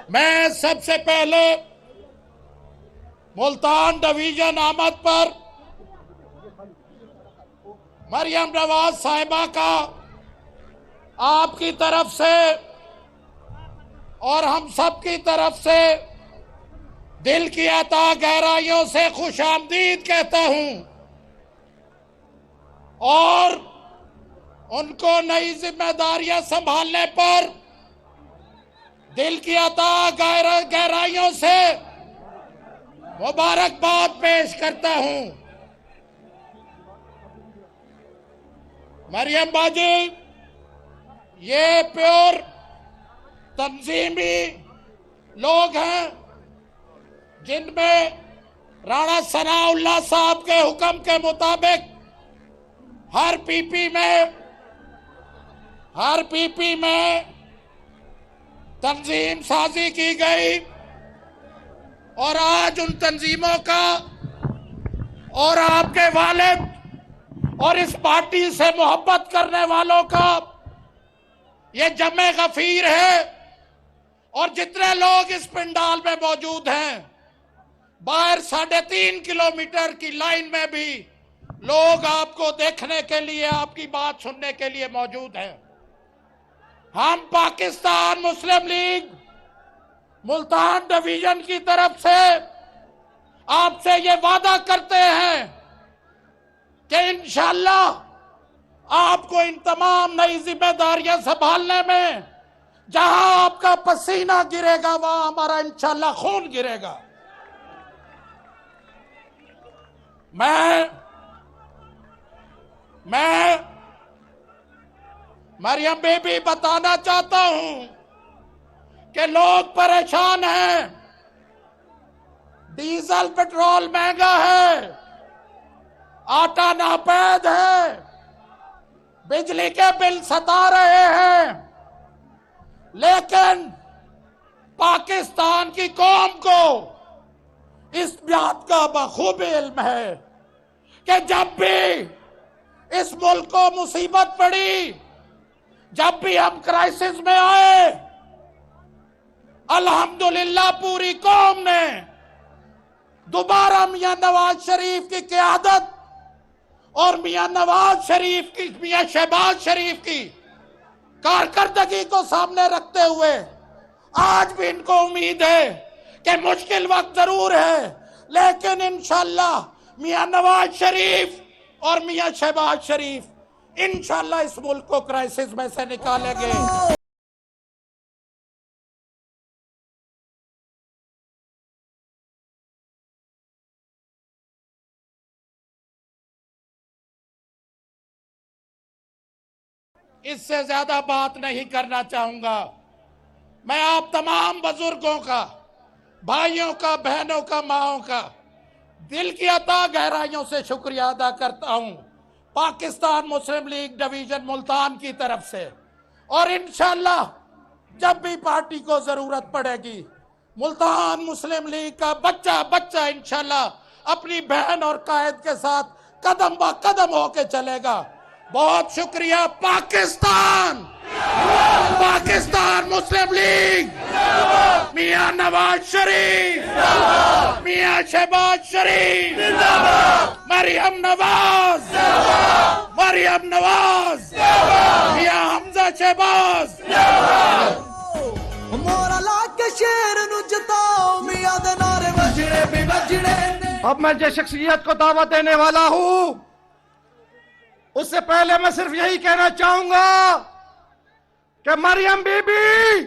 मैं सबसे पहले मुल्तान डिवीजन आमद पर मरियम नवाज साहिबा का आपकी तरफ से और हम सब की तरफ से दिल की अता गहराइयों से खुशामदीद कहता हूं और उनको नई जिम्मेदारियां संभालने पर दिल की अता गहराइयों से मुबारकबाद पेश करता हूं। मरियम बाजी ये प्योर तंजीमी लोग हैं जिनमें राणा सनाउल्लाह साहब के हुक्म के मुताबिक हर पीपी में तंजीम साजी की गई और आज उन तंजीमों का और आपके वालिद और इस पार्टी से मोहब्बत करने वालों का ये जमे गफीर है। और जितने लोग इस पंडाल में मौजूद हैं, बाहर 3.5 किलोमीटर की लाइन में भी लोग आपको देखने के लिए, आपकी बात सुनने के लिए मौजूद हैं। हम पाकिस्तान मुस्लिम लीग मुल्तान डिवीजन की तरफ से आपसे ये वादा करते हैं कि इंशाअल्लाह आपको इन तमाम नई जिम्मेदारियां संभालने में जहां आपका पसीना गिरेगा वहां हमारा इंशाअल्लाह खून गिरेगा। मैं मरियम बेबी बताना चाहता हूं कि लोग परेशान हैं, डीजल पेट्रोल महंगा है, आटा नापैद है, बिजली के बिल सता रहे हैं, लेकिन पाकिस्तान की कौम को इस बात का बखूबी इल्म है कि जब भी इस मुल्क को मुसीबत पड़ी, जब भी हम क्राइसिस में आए, अल्हम्दुलिल्लाह पूरी कौम ने दोबारा मियां नवाज शरीफ की क़यादत और मियां शहबाज शरीफ की कारकर्दगी को सामने रखते हुए आज भी इनको उम्मीद है कि मुश्किल वक्त जरूर है, लेकिन इंशाअल्लाह मियां नवाज शरीफ और मियां शहबाज शरीफ इंशाअल्लाह इस मुल्क को क्राइसिस में से निकालेंगे। इससे ज्यादा बात नहीं करना चाहूंगा। मैं आप तमाम बुजुर्गों का, भाइयों का, बहनों का, माओं का दिल की अता गहराइयों से शुक्रिया अदा करता हूं पाकिस्तान मुस्लिम लीग डिवीजन मुल्तान की तरफ से। और इंशाअल्लाह जब भी पार्टी को जरूरत पड़ेगी, मुल्तान मुस्लिम लीग का बच्चा बच्चा इंशाअल्लाह अपनी बहन और कायद के साथ कदम ब कदम होके चलेगा। बहुत शुक्रिया। पाकिस्तान मुस्लिम लीग, मियां नवाज शरीफ, मियां शहबाज शरीफ, मरियम नवाज, मियां हमजा शहबाज। अब मैं जिस शख्सियत को दावत देने वाला हूं, उससे पहले मैं सिर्फ यही कहना चाहूंगा कि मरियम बीबी